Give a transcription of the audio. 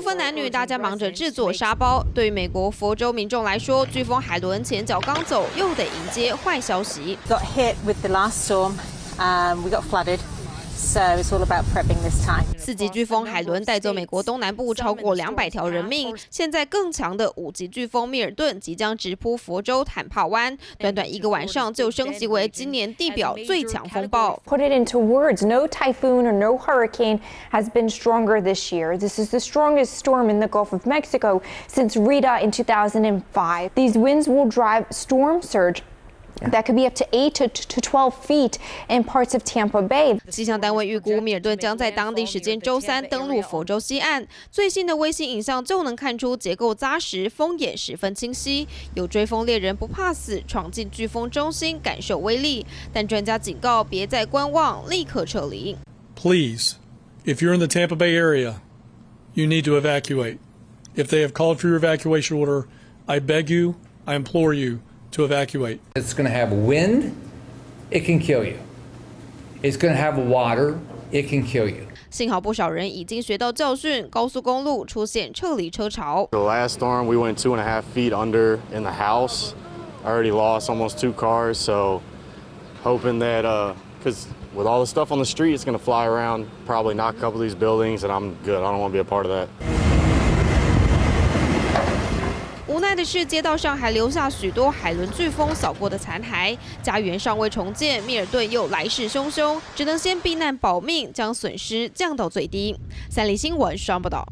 不分男女，大家忙着制作沙包。对于美国佛州民众来说，飓风海伦前脚刚走，又得迎接坏消息。Got hit with the last storm. We got flooded. So it's all about prepping this time. 4级飓风海伦带走美国东南部超过200条人命，现在更强的5级飓风米尔顿即将直扑佛州坦帕湾，短短1个晚上就升级为今年地表最强风暴。Put it into words, no typhoon or no hurricane has been stronger this year. This is the strongest storm in the Gulf of Mexico since Rita in 2005. These winds will drive storm surge that could be up to 8 to 12 feet in parts of Tampa Bay. 气象单位预估米尔顿将在当地时间周3登陆佛州西岸。最新的卫星影像就能看出结构扎实，风眼十分清晰。有追风猎人不怕死，闯进飓风中心感受威力。但专家警告，别再观望，立刻撤离。Please, if you're in the Tampa Bay area, you need to evacuate. If they have called for your evacuation order, I beg you, I implore you to evacuate. It's going to have wind, it can kill you. It's going to have water, it can kill you. 幸好不少人已经学到教训，高速公路出现撤离车潮。The last storm, we went 2.5 feet under in the house. I already lost almost 2 cars, so hoping that, because with all the stuff on the street, it's going to fly around, probably knock a couple of these buildings, and I'm good. I don't want to be a part of that. 无奈的是，街道上还留下许多海伦飓风扫过的残骸，家园尚未重建，米尔顿又来势汹汹，只能先避难保命，将损失降到最低。3立新闻上报道。